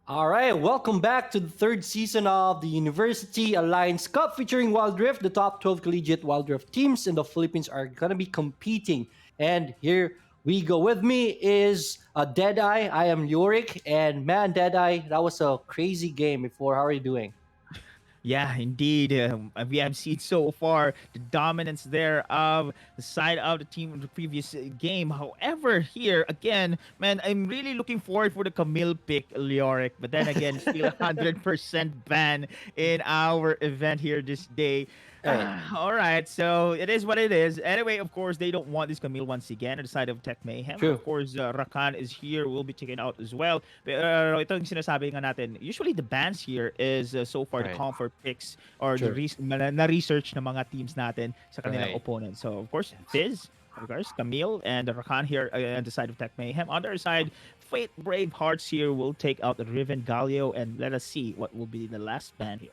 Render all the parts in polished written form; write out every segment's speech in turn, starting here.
All right, welcome back to the third season of the University Alliance Cup featuring Wild Rift. The top 12 collegiate Wild Rift teams in the Philippines are going to be competing. And here we go. With me is Deadeye. I am Yorick. And man, Deadeye, that was a crazy game before. How are you doing? Yeah, indeed. We have seen so far the dominance there of the side of the team in the previous game. However, here again, man, I'm really looking forward for the Camille pick, Leoric. But then again, still 100% ban in our event here this day. Right. All right, so it is what it is. Anyway, of course, they don't want this Camille once again on the side of Tech Mayhem. True. Of course, Rakan is here, will be taken out as well. Ito yung sinasabi nga natin. Usually, the bans here is so far the Right. comfort picks or the True. na-research ng mga teams natin sa kanilang Right. opponent. So, of course, Fizz, of course, Camille, and Rakan here on the side of Tech Mayhem. On the other side, Fate Brave Hearts here will take out the Riven Galio, and let us see what will be the last ban here.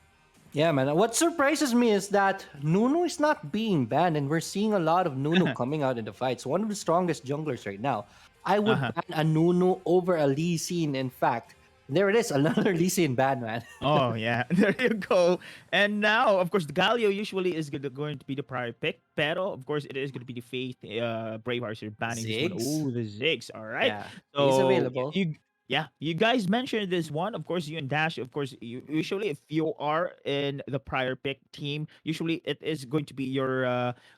Yeah, man. What surprises me is that Nunu is not being banned, and we're seeing a lot of Nunu coming out in the fights. One of the strongest junglers right now. I would Uh-huh. ban a Nunu over a Lee Sin. In fact, there it is, another Lee Sin ban, man. Oh yeah, there you go. And now, of course, the Galio usually is going to be the prior pick, pero of course it is going to be the Faith Bravehearts here banning this one. Ziggs, Oh, the Ziggs. All right. yeah, he's So available. yeah, you guys mentioned this one. Of course, you and Dash. Of course, usually if you are in the prior pick team, usually it is going to be your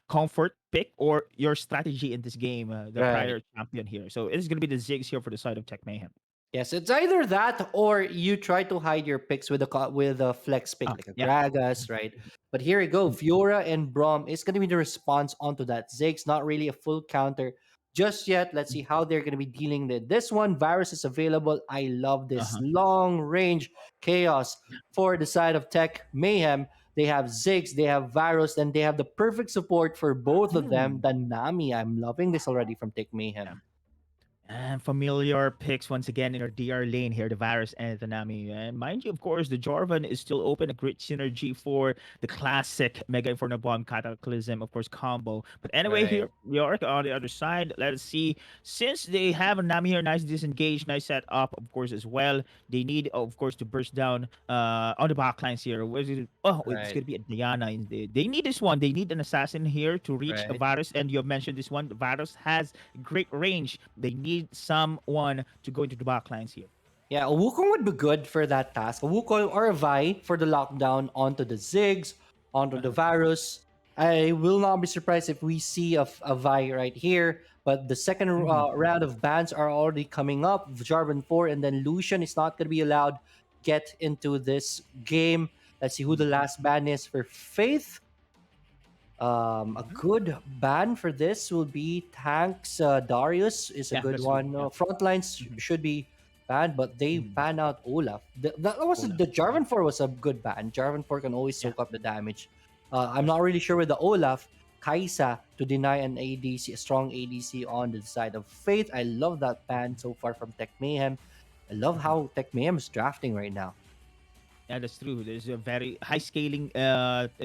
comfort pick or your strategy in this game, the Right. prior champion here. So it is going to be the Ziggs here for the side of Tech Mayhem. Yes, it's either that or you try to hide your picks with a flex pick Oh like a yeah. Gragas, right? But here we go, Fiora and Brom is going to be the response onto that. Ziggs not really a full counter just yet. Let's see how they're going to be dealing with this one. Virus is available. I love this Uh-huh. long range chaos for the side of Tech Mayhem. They have Ziggs, they have Varus, and they have the perfect support for both of them. Hmm. The Nami, I'm loving this already from Tech Yeah. Mayhem. And familiar picks once again in our DR lane here, the Varus and the Nami. And mind you, of course, the Jorvan is still open, a great synergy for the classic Mega Inferno Bomb Cataclysm, of course, combo. But anyway, Right. here we are on the other side. Let us see. Since they have a Nami here, nice disengage, nice setup, of course, as well. They need, of course, to burst down on the back lines here. Where's it? Oh, it's Right. going to be a Diana. They need this one. They need an assassin here to reach a Right. Varus. And you have mentioned this one. Varus has great range. They need someone to go into the back lines here. Yeah, a Wukong would be good for that task. A Wukong or a Vi for the lockdown onto the Ziggs, onto the Uh-huh. Varus. I will not be surprised if we see a Vi right here. But the second Mhm. round of bans are already coming up. Jarvan 4 and then Lucian is not going to be allowed get into this game. Let's see who the last ban is for Faith. A Mhm. good ban for this will be Tanks. Darius is a Yeah, good that's good. one. Yeah. Frontlines Mhm. should be banned, but they Mhm. ban out Olaf. That was Olaf. the Yeah. Jarvan 4 was a good ban. Jarvan 4 can always Yeah. soak up the damage. I'm That's not true. really sure with the Olaf. Kaisa to deny an ADC, a strong ADC on the side of Faith. I love that ban so far from Tech Mayhem. I love Mhm. how Tech Mayhem is drafting right now. Yeah, that's true. There's a very high scaling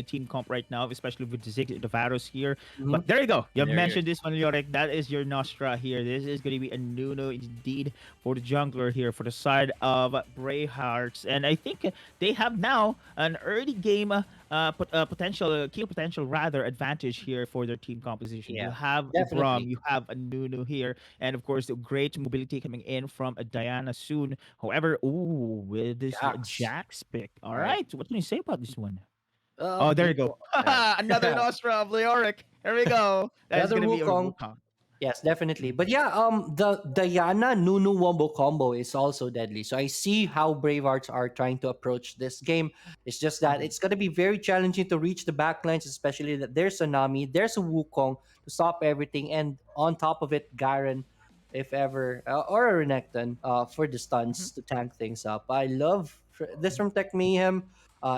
team comp right now, especially with the Zig, the Varus here. Hmm. But there you go. You have There he is. mentioned this one, Yorek. That is your Nostra here. This is going to be a Nuno indeed for the jungler here for the side of Brave Hearts. And I think they have now an early game potential, kill potential rather, advantage here for their team composition. You Yeah, have Brom, definitely. you have a Nuno here, and of course, the great mobility coming in from a Diana soon. However, ooh, with this Jax, Jax pick. All right? right, what can you say about this one? Oh, there you go. People, right? Another Nostra of Leoric. Here we go. That is Another gonna be a Wukong. Wukong. Yes, definitely. But yeah, the Diana Nunu Wombo combo is also deadly. So I see how Bravehearts are trying to approach this game. It's just that Mhm. it's gonna be very challenging to reach the backlines, especially that there's a Nami, there's a Wukong to stop everything, and on top of it, Garen, if ever, or a Renekton, for the Mhm. stunts to tank things up. I love this from Tech Mayhem.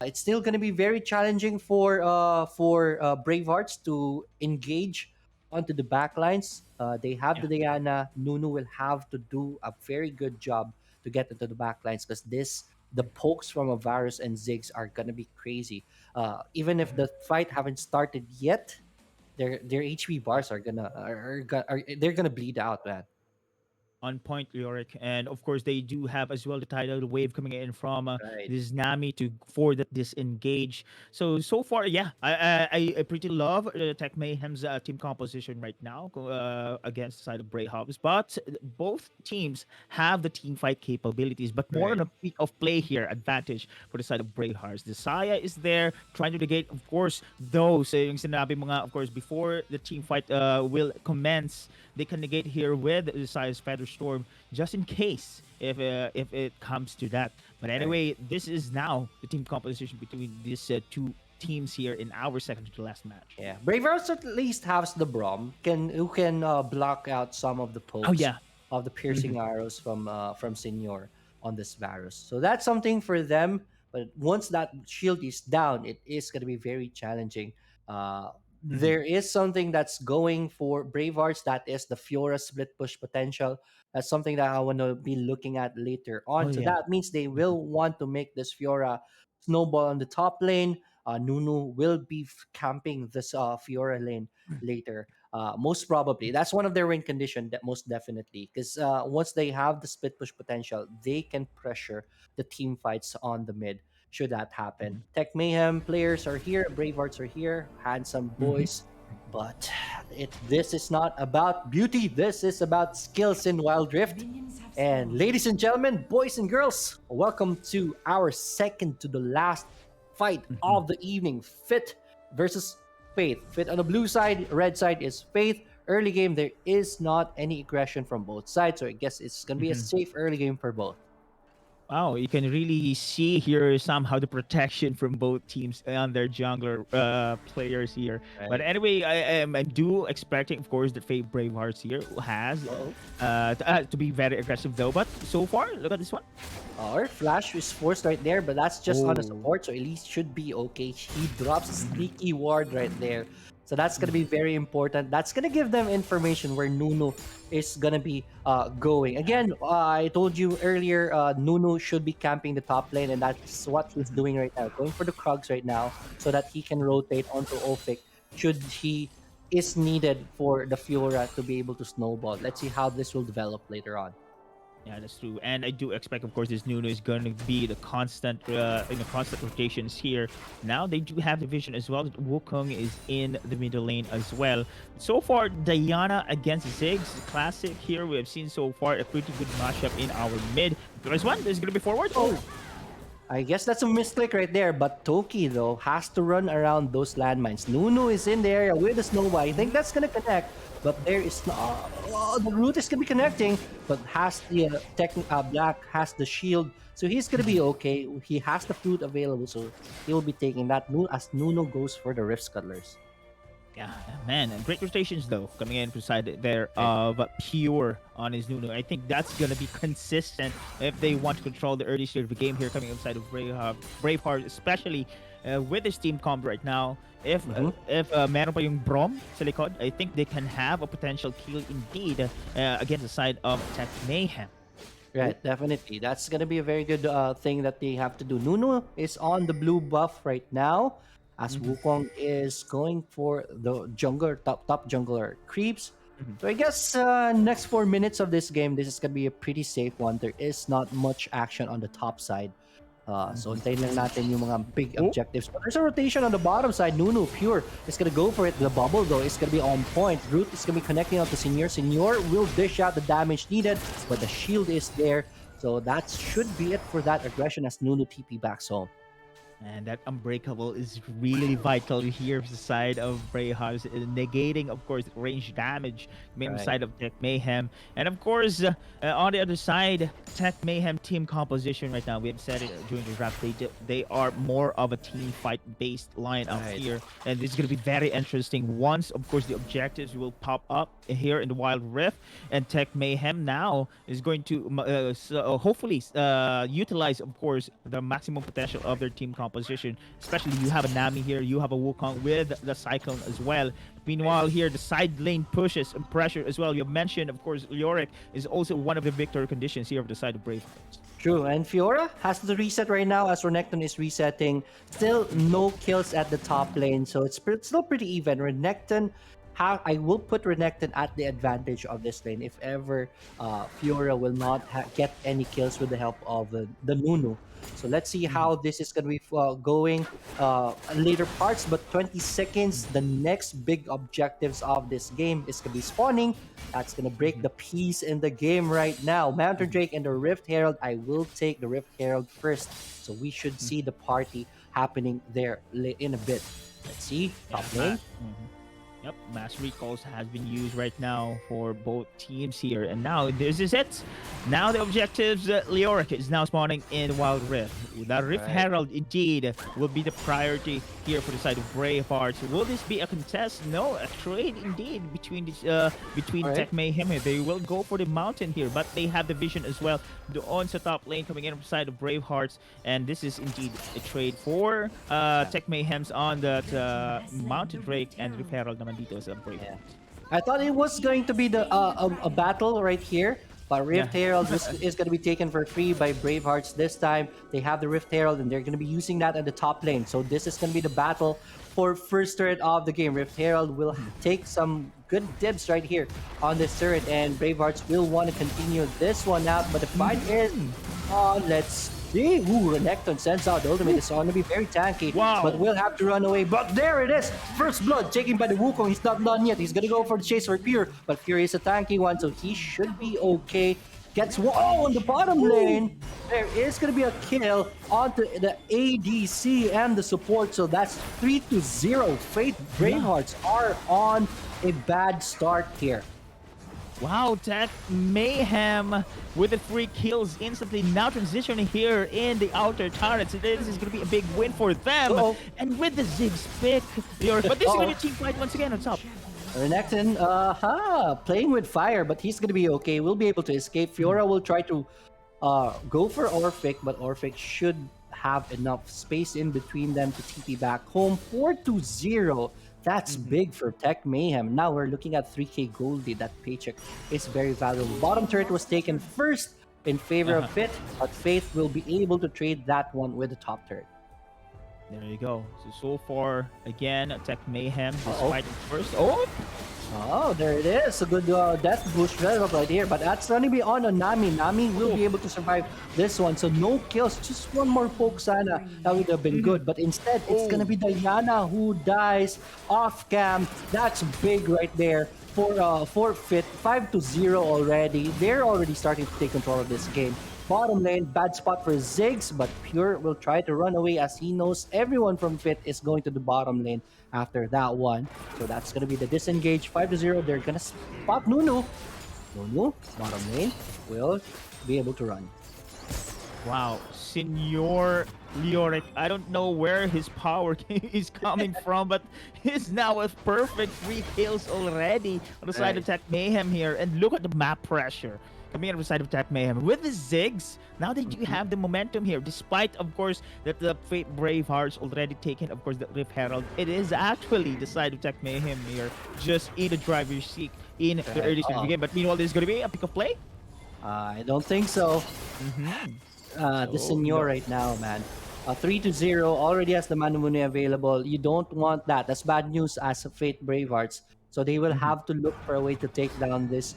It's still gonna be very challenging for Bravehearts to engage onto the backlines. They have Yeah. the Diana. Nunu will have to do a very good job to get into the backlines because the pokes from Avarus and Ziggs are gonna be crazy. Even if the fight haven't started yet, their HP bars are they're gonna bleed out, man. On point, Yorick. And of course, they do have as well the tidal wave coming in from Right. this Nami to for that disengage. So far, yeah, I pretty love Tech Mayhem's team composition right now against the side of Bray Hobbs. But both teams have the team fight capabilities, but more on Right. a peak of play here advantage for the side of Bray Hearts. The Saya is there trying to negate, of course, those yung sinabi mo nga, of course, before the team fight will commence, they can negate here with the size Feather Storm just in case if it comes to that. But Right. anyway, this is now the team composition between these two teams here in our second to last match. Yeah, Bravehearts at least has the Brom who can block out some of the Oh pokes yeah. of the Mhm. piercing arrows from Senior on this Varus. So that's something for them. But once that shield is down, it is going to be very challenging. Mhm. There is something that's going for Bravehearts. That is the Fiora split push potential. That's something that I want to be looking at later Oh on. So yeah. that means they Mhm. will want to make this Fiora snowball on the top lane. Nunu will be camping this Fiora lane later. Most probably, that's one of their win condition. That most definitely, because once they have the split push potential, they can pressure the team fights on the mid. Should that happen, Mhm. Tech Mayhem players are here, Bravehearts are here, handsome Mhm. boys. But this is not about beauty. This is about skills in Wild Rift. Minions have And spawned. ladies and gentlemen, boys and girls, welcome to our second to the last fight Mhm. of the evening. Fit versus Faith. Fit on the blue side, red side is Faith. Early game, there is not any aggression from both sides, so I guess it's gonna be a Mhm. safe early game for both. Wow, you can really see here somehow the protection from both teams and their jungler players here. But Right. anyway, I do expecting, of course, that Fate Bravehearts here has Uh-oh. to be very aggressive though. But so far, look at this one. Our flash is forced right there, but that's just on a Oh. support, so at least should be okay. He drops a Mhm. sneaky ward right there. So that's gonna Mhm. be very important. That's gonna give them information where Nunu is gonna be going. Again, I told you earlier, Nunu should be camping the top lane, and that's what he's Mhm. doing right now. Going for the Krugs right now, so that he can rotate onto Ophic should he is needed for the Fiora to be able to snowball. Let's see how this will develop later on. Yeah, that's true. And I do expect, of course, this Nuno is going to be the constant, constant rotations here. Now they do have the vision as well that Wukong is in the middle lane as well. So far, Diana against Ziggs, classic here. We have seen so far a pretty good matchup in our mid. There's one. There's going to be forward. Oh, Oh. I guess that's a misclick right there, but Toki though has to run around those landmines. Nunu is in the area with the Snowball. I think that's gonna connect, but there is no. The root is gonna be connecting, but has the Black has the shield, so he's gonna be okay. He has the fruit available, so he will be taking that. As Nuno goes for the Rift Scuttlers. Yeah, man, and great rotations though coming in beside there Right. of Pure on his Nunu. I think that's gonna be consistent if they want to control the early stage of the game here coming outside of Braveheart, especially with his team comp right now. If meron pa yung Brom sa likod, I think they can have a potential kill indeed against the side of Tech Mayhem. Oh. Right, definitely. That's gonna be a very good thing that they have to do. Nuno is on the blue buff right now, as Mhm, Wukong is going for the jungler, top jungler creeps. mhm, So I guess next 4 minutes of this game, this is gonna be a pretty safe one. There is not much action on the top side. So mhm. hintayin lang natin yung mga big Oh. objectives. But there's a rotation on the bottom side. Nunu, Pure, is gonna go for it. The bubble though is gonna be on point. Root is gonna be connecting out to Senior. Senior will dish out the damage needed, but the shield is there. So that should be it for that aggression as Nunu TP backs home. And that unbreakable is really vital here for the side of Brayhouse, negating, of course, range damage, main Right. side of Tech Mayhem. And of course, on the other side, Tech Mayhem team composition right now, we have said it during the draft, they are more of a team fight based lineup Right. here. And this is going to be very interesting once, of course, the objectives will pop up here in the Wild Rift. And Tech Mayhem now is going to hopefully utilize, of course, the maximum potential of their team composition. Especially you have a Nami here, you have a Wukong with the Cyclone as well. Meanwhile, here the side lane pushes and pressure as well. You mentioned, of course, Yorick is also one of the victory conditions here of the side of Bravehearts. True, and Fiora has the reset right now as Renekton is resetting. Still no kills at the top lane, so it's still pretty even. Renekton I will put Renekton at the advantage of this lane if ever Fiora will not get any kills with the help of the Nunu. So let's see how this is going to be going later parts. But 20 seconds, the next big objectives of this game is going to be spawning. That's going to break the peace in the game right now. Mountain Drake and the Rift Herald. I will take the Rift Herald first. So we should see the party happening there in a bit. Let's see. Top lane. Yep, mass recalls has been used right now for both teams here. And now this is it. Now the objectives, Leoric is now spawning in Wild Rift. The Rift Herald indeed will be the priority here for the side of Bravehearts. Will this be a contest? No, a trade indeed between Tech Mayhem here. They will go for the mountain here, but they have the vision as well. The on's top lane coming in from the side of Bravehearts, and this is indeed a trade for Tech Mayhems on that Mountain Drake and Rift Herald naman dito sa Bravehearts. I thought it was going to be the a battle right here, but Rift Herald is going to be taken for free by Bravehearts this time. They have the Rift Herald, and they're going to be using that at the top lane. So this is going to be the battle for first turret of the game. Rift Herald will take some good dibs right here on this turret, and Bravehearts will want to continue this one out. But the fight is on. Let's see. Ooh, Renekton sends out the ultimate. It's going to be very tanky, but we'll have to run away. But there it is. First blood taken by the Wukong. He's not done yet. He's going to go for the chase for Pure, but Fury is a tanky one, so he should be okay. Gets on the bottom lane. There is going to be a kill onto the ADC and the support, so that's 3-0. Fate Bravehearts are on a bad start here. Wow, Tech Mayhem with the 3 kills instantly, now transitioning here in the outer turret. So this is going to be a big win for them. And with the Ziggs pick, but this is going to be a team fight once again on top. Renekton, playing with fire, but he's going to be okay. We'll be able to escape. Fiora will try to go for Orphic, but Orphic should have enough space in between them to TP back home. 4-0. That's big for Tech Mayhem. Now we're looking at 3k Goldie. That paycheck is very valuable. Bottom turret was taken first in favor of Fit, but Faith will be able to trade that one with the top turret. There you go. So far, again, Tech Mayhem is fighting first. Oh, there it is. A good death boost right here. But that's going to be on Nami. Nami will be able to survive this one. So no kills. Just one more poke sana. That would have been good. But instead, it's going to be Diana who dies off cam. That's big right there for Fit. 5-0 already. They're already starting to take control of this game. Bottom lane, bad spot for Ziggs, but Pure will try to run away as he knows everyone from Fit is going to the bottom lane after that one. So that's going to be the disengage. 5-0, they're going to spot Nunu. Nunu, bottom lane, will be able to run. Wow, Senor Leoric, I don't know where his power is coming from, but he's now with perfect 3 kills already on the side of Tech Mayhem here. And look at the map pressure coming on the side of Tech Mayhem. With the Ziggs, now they do have the momentum here, despite, of course, that the Fate Bravehearts already taken, of course, the Rift Herald. It is actually the side of Tech Mayhem here, just in the driver's seat in the early stage of the game. But meanwhile, there's going to be a pick of play? I don't think so. The Senor right now, man. 3-0, already has the Manumune available. You don't want that. That's bad news as Fate Bravehearts. So they will have to look for a way to take down this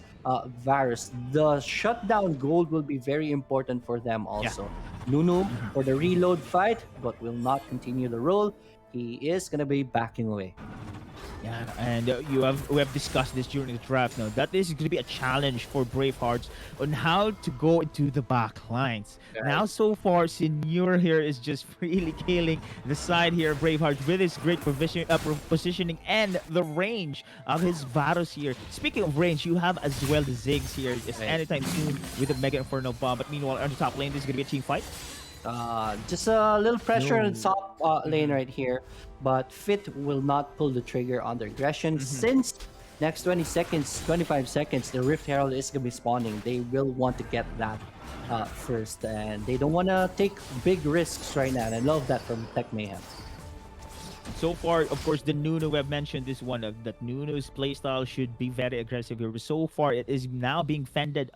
Varus. The shutdown gold will be very important for them also. Nunu for the reload fight, but will not continue the role. He is going to be backing away. Yeah, and we have discussed this during the draft now. That is going to be a challenge for Bravehearts on how to go into the back lines. Now, so far, Senor here is just really killing the side here, Bravehearts, with his great positioning and the range of his Varus here. Speaking of range, you have as well the Ziggs here. It's anytime soon with the Mega Inferno Bomb. But meanwhile, on the top lane, this is going to be a team fight. Just a little pressure on the top lane right here, but Fit will not pull the trigger on their aggression since next 20 seconds, 25 seconds, the Rift Herald is going to be spawning. They will want to get that first, and they don't want to take big risks right now, and I love that from Tech Mayhem. So far, of course, the Nunu we have mentioned this one of that Nunu's playstyle should be very aggressive here. But so far, it is now being fended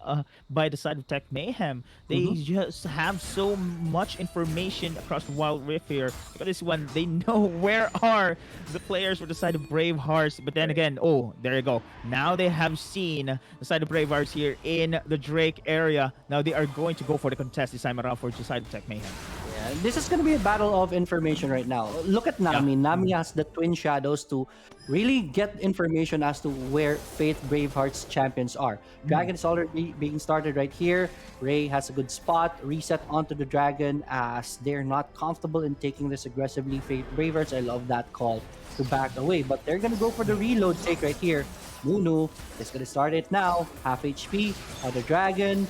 by the side of Tech Mayhem. They Mhm. just have so much information across Wild Rift here. Look at this one. They know where are the players for the side of Brave Hearts. But then again, oh, there you go. Now they have seen the side of Brave Hearts here in the Drake area. Now they are going to go for the contest this time around for the side of Tech Mayhem. Yeah, this is going to be a battle of information right now. Look at Yeah. Nami. Nami has the twin shadows to really get information as to where Faith Braveheart's champions are. Dragon is already being started right here. Ray has a good spot. Reset onto the dragon as they're not comfortable in taking this aggressively. Faith Bravehearts, I love that call to back away, but they're going to go for the reload take right here. Nunu is going to start it now. Half HP. The dragon.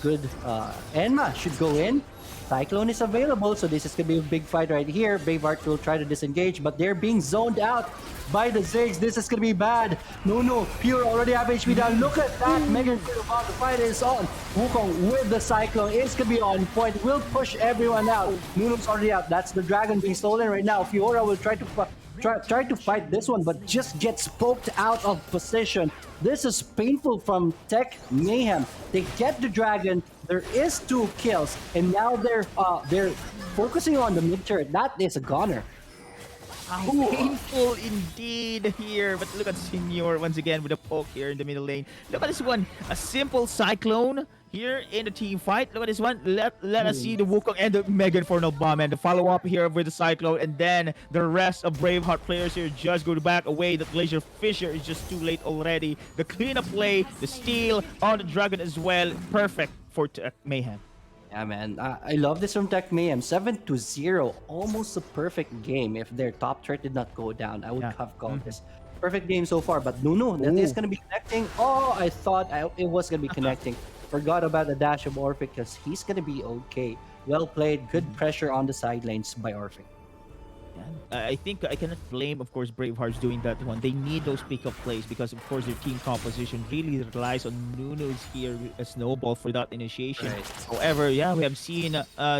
Good. Enma should go in. Cyclone is available, so this is going to be a big fight right here. Braveheart will try to disengage, but they're being zoned out by the Ziggs. This is going to be bad. No, Pure already have HP down. Look at that. Megan about the fight is on. Wukong with the Cyclone is going to be on point. Will push everyone out. Nunu's already out. That's the dragon being stolen right now. Fiora will try to fight this one, but just gets poked out of position. This is painful from Tech Mayhem. They get the dragon. There is 2 kills, and now they're focusing on the mid turret. That is a goner. How painful indeed here. But look at Senior once again with a poke here in the middle lane. Look at this one. A simple Cyclone here in the team fight. Look at this one. Let us see the Wukong and the Mega Infernal Bomb and the follow-up here with the Cyclone. And then the rest of Braveheart players here just go to back away. The Glacier Fisher is just too late already. The cleanup play, the steal on the Dragon as well. Perfect for Mayhem. Yeah, man. I love this from Tech Mayhem. 7-0. Almost a perfect game. If their top threat did not go down, I would have called this perfect game so far. But Nunu, that is going to be connecting. Oh, I thought it was going to be connecting. Forgot about the dash of Orphic because he's going to be okay. Well played. Good pressure on the side lanes by Orphic. I think I cannot blame, of course, Bravehearts doing that one. They need those pickup plays because, of course, their team composition really relies on Nunu's here a snowball for that initiation. Right. However, yeah, we have seen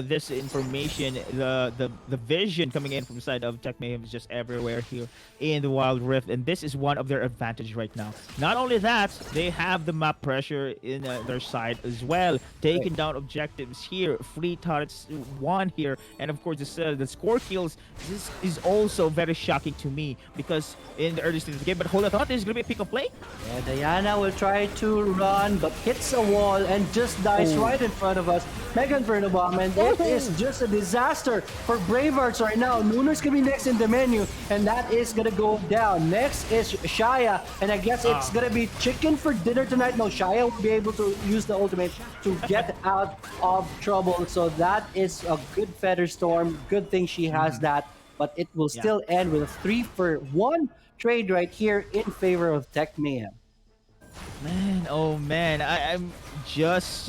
this information, the vision coming in from the side of Tech Mayhem is just everywhere here in the Wild Rift, and this is one of their advantage right now. Not only that, they have the map pressure in their side as well, taking down objectives here, free turrets one here, and of course the score kills. This is also very shocking to me because in the early stage of the game, but hold on, I thought this is gonna be a pick up play. Yeah, Diana will try to run, but hits a wall and just dies right in front of us. Mega Inferno Bomb, and it is just a disaster for Bravehearts right now. Nunu's gonna be next in the menu, and that is gonna go down. Next is Shaya, and I guess it's gonna be chicken for dinner tonight. No, Shaya will be able to use the ultimate to get out of trouble. So that is a good Feather Storm. Good thing she has that, but it will still end with a 3-for-1 trade right here in favor of Tech Mayhem. Man, oh man, I'm just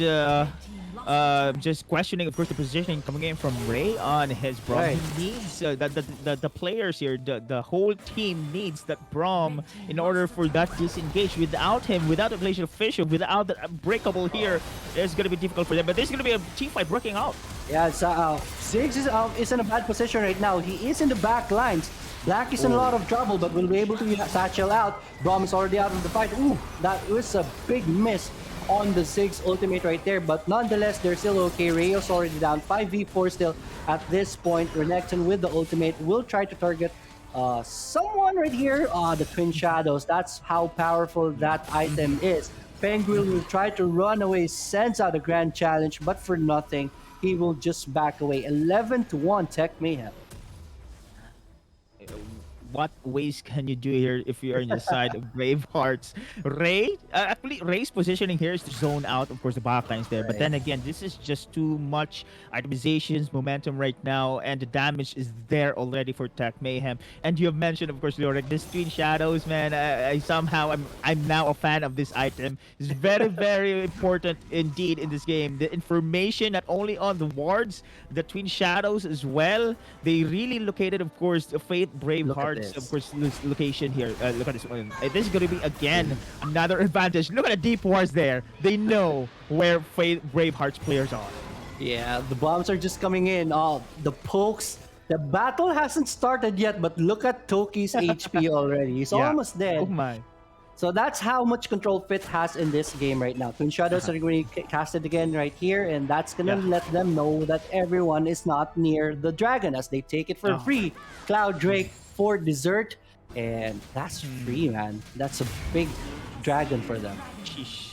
questioning, of course, the positioning coming in from Ray on his Braum. Right. He needs the players here, the whole team needs that Braum in order for that disengage. Without him, without the Glacier Fisher, without the breakable here, it's gonna be difficult for them. But there's gonna be a team fight breaking out. Yeah, Ziggs is in a bad position right now. He is in the back lines. Black is in a lot of trouble, but will be able to satchel out. Braum is already out of the fight. Ooh, that was a big miss on the Ziggs ultimate right there, but nonetheless, they're still okay. Rayo's already down. 5v4 still at this point. Renekton with the ultimate will try to target someone right here. The Twin Shadows. That's how powerful that item is. Penguin will try to run away, sends out a grand challenge, but for nothing. He will just back away. 11-1 Tech Mayhem. What ways can you do here if you're on the side of Bravehearts? Actually, Ray's positioning here is to zone out, of course, the backlines there. But then again, this is just too much itemizations, momentum right now, and the damage is there already for Tech Mayhem. And you have mentioned, of course, Lorek, this Twin Shadows, man. I'm now a fan of this item. It's very, very important indeed in this game. The information not only on the wards, the Twin Shadows as well. They really located, of course, the Faith Braveheart. Of course, location here. Look at this one. This is going to be again another advantage. Look at the deep wars there. They know where Braveheart's players are. Yeah, the bombs are just coming in. The pokes The battle hasn't started yet, but look at Toki's HP already. He's Yeah. almost Oh dead. my. So that's how much control Fit has in this game right now. Twin Shadows Uh-huh. are going to cast it again right here, and that's going to Yeah. let them know that everyone is not near the dragon as they take it for Oh. free. Cloud Drake for dessert, and that's free, Hmm. man. That's a big dragon for them. Sheesh.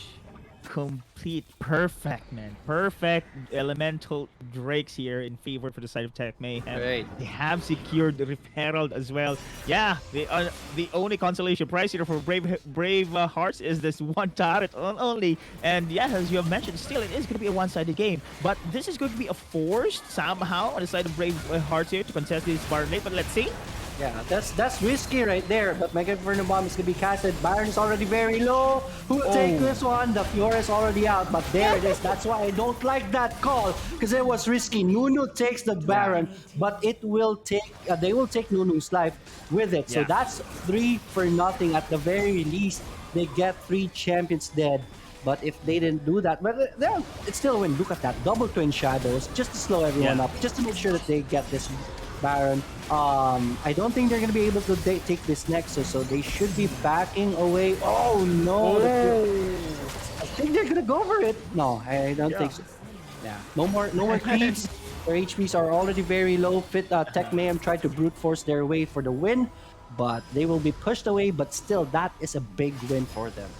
Complete perfect, man. Perfect elemental drakes here in favor for the side of Tech Mayhem. Right. They have secured the Rip Herald as well. Yeah, the only consolation prize here for Brave Hearts is this one turret only. And yeah, as you have mentioned, still it is going to be a one-sided game. But this is going to be a forced somehow on the side of Brave Hearts here to contest this Baron lane. But let's see. Yeah, that's risky right there. But Mega Inferno Bomb is gonna be casted. Baron is already very low. Who will take Oh. this one? The Fiora is already out, but there it is. That's why I don't like that call because it was risky. Nunu takes the Baron, but it will take. They will take Nunu's life with it. So Yeah. that's 3-0 at the very least. They get 3 champions dead. But if they didn't do that, but it's still a win. Look at that double Twin Shadows just to slow everyone Yeah. up, just to make sure that they get this Baron. I don't think they're gonna be able to take this Nexus, so they should be backing away. Oh no! I think they're gonna go for it. No, I don't think so. Yeah, no more creeps. Their HPs are already very low. Tech Mayhem tried to brute force their way for the win, but they will be pushed away. But still, that is a big win for them.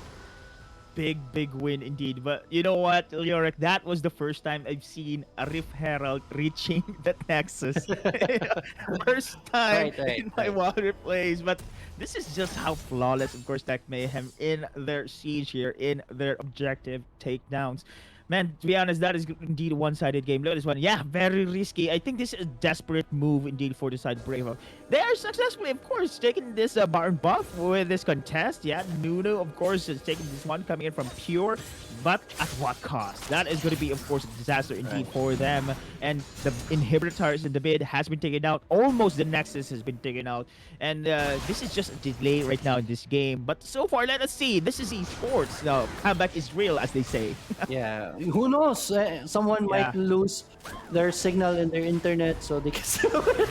Big win indeed. But you know what, Leoric, that was the first time I've seen a Rift Herald reaching the Nexus. First time Right, in my right. water plays. But this is just how flawless, of course, Tech Mayhem in their siege here, in their objective takedowns. Man, to be honest, that is indeed a one-sided game. Look at this one. Yeah, very risky. I think this is a desperate move indeed for the side of Bravo. They are successfully, of course, taking this Baron buff with this contest. Yeah, Nuno, of course, is taking this one coming in from Pure. But at what cost? That is going to be, of course, a disaster indeed for them. And the inhibitor turrets in the mid has been taken out. Almost the Nexus has been taken out. And this is just a delay right now in this game. But so far, let us see. This is esports. Now, comeback is real, as they say. Yeah, who knows? Someone Yeah. might lose their signal in their internet, so they can still win.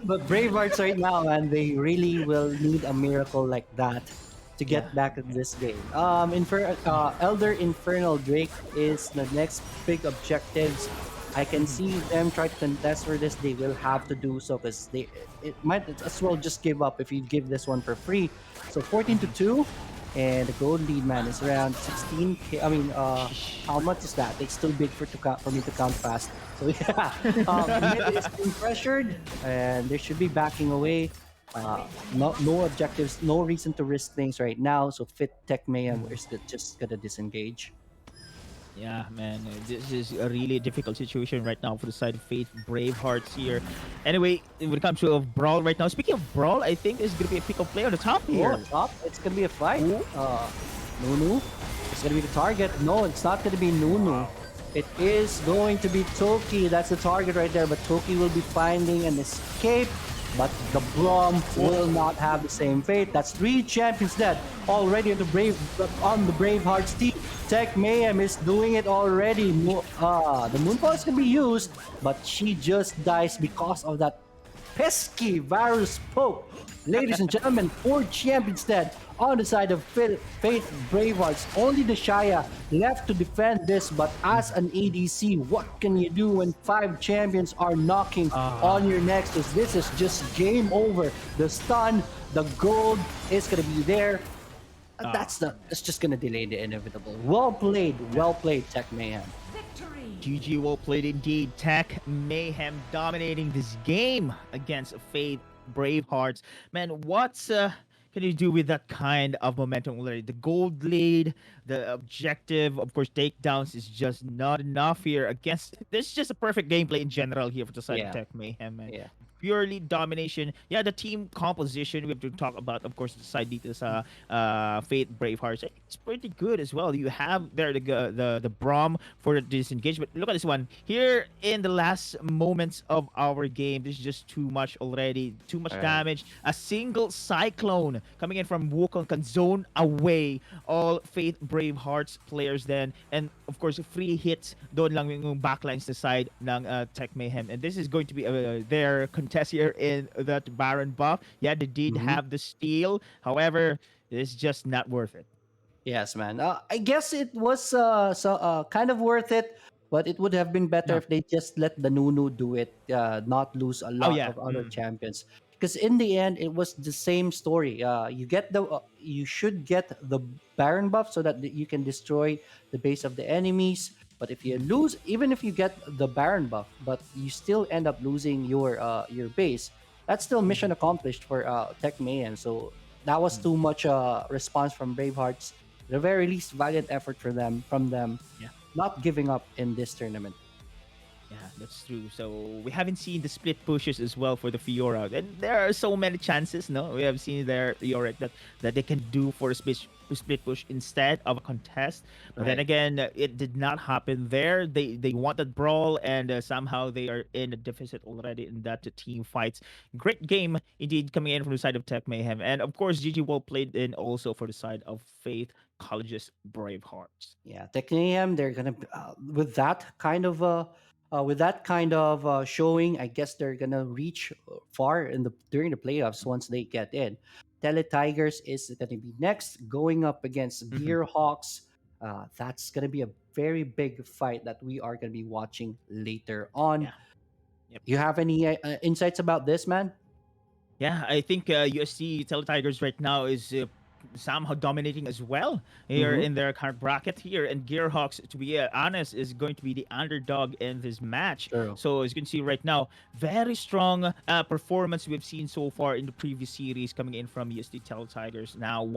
But Bravehearts right now, man, they really will need a miracle like that to get Yeah. back in this game. Elder Infernal Drake is the next big objectives. I can see them try to contest for this. They will have to do so because it might as well just give up if you give this one for free. So 14-2. And the gold lead, man, is around 16k. I mean, how much is that? It's still big for me to count fast. So yeah, mid is being pressured, and they should be backing away. No objectives, no reason to risk things right now. So Fit Tech Mayhem is just gonna disengage. Yeah, man, this is a really difficult situation right now for the side of Faith Brave Hearts here. Anyway, when it comes to a brawl right now, speaking of brawl, I think there's gonna be a pick-up play on the top here. Oh, top, it's gonna be a fight. Nunu is gonna be the target. No, it's not gonna be Nunu. It is going to be Toki. That's the target right there. But Toki will be finding an escape. But the Brom will not have the same fate. That's 3 champions dead already on the Bravehearts team. Tech Mayhem is doing it already. The Moonfall is gonna be used, but she just dies because of that pesky virus poke. Ladies and gentlemen, 4 champions dead on the side of Faith Bravehearts. Only the Shaya left to defend this, but as an ADC, what can you do when 5 champions are knocking on your Nexus? This is just game over. The stun, the gold is gonna be there. That's just gonna delay the inevitable. Well played, Tech Mayhem. GG, well played indeed. Tech Mayhem dominating this game against Faith Bravehearts. Man, what's can you do with that kind of momentum already? The gold lead, the objective, of course, takedowns is just not enough here against. This is just a perfect gameplay in general here for the side Yeah. of Tech Mayhem, man. Yeah. purely domination. Yeah, the team composition we have to talk about, of course, the side details. Fate Bravehearts. It's pretty good as well. You have there the Brom for the disengagement. Look at this one here in the last moments of our game. This is just too much already. Too much Right. damage. A single cyclone coming in from Wukong can zone away all Faith Bravehearts players then, and of course free hits doon lang yung backlines sa side ng Tech Mayhem. And this is going to be their contest here in that Baron buff. Yeah, they did Mm-hmm. have the steal. However, it's just not worth it. Yes, man. I guess it was kind of worth it, but it would have been better Yeah. if they just let the Nunu do it, not lose a Oh lot yeah. of other champions. Because in the end, it was the same story. You should get the Baron buff so that you can destroy the base of the enemies. But if you lose, even if you get the Baron buff, but you still end up losing your base, that's still mission accomplished for Tech Mayhem. So that was too much response from Bravehearts. At the very least, valiant effort from them, Yeah. not giving up in this tournament. Yeah, that's true. So we haven't seen the split pushes as well for the Fiora, and there are so many chances. No, we have seen there Fiora that they can do for a split push instead of a contest. But then Right. again, it did not happen there. They wanted brawl, and somehow they are in a deficit already in that team fights. Great game indeed coming in from the side of Tech Mayhem, and of course GG well played in also for the side of Faith College's Bravehearts. Yeah, Technium, they're gonna with that kind of showing. I guess they're gonna reach far in the during the playoffs once they get in. Tele Tigers is gonna be next, going up against Mhm. Gearhawks. That's gonna be a very big fight that we are gonna be watching later on. Yeah. Yep. You have any insights about this, man? Yeah, I think USC Tele Tigers right now is somehow dominating as well here Mm-hmm. in their current bracket here. And Gearhawks, to be honest, is going to be the underdog in this match. True. So as you can see right now, very strong performance we've seen so far in the previous series coming in from USD Tele Tigers. Now,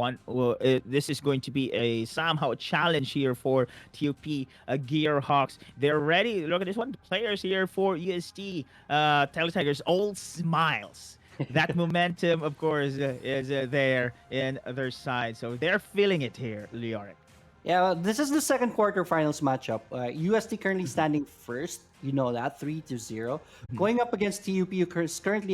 this is going to be a somehow a challenge here for TOP Gearhawks. They're ready. Look at this one. The players here for USD Tele Tigers all smiles. That momentum, of course, is there in their side. So they're feeling it here, Leoric. Yeah, well, this is the second quarterfinals matchup. UST currently standing first. You know that 3-0, going up against TUP, who is currently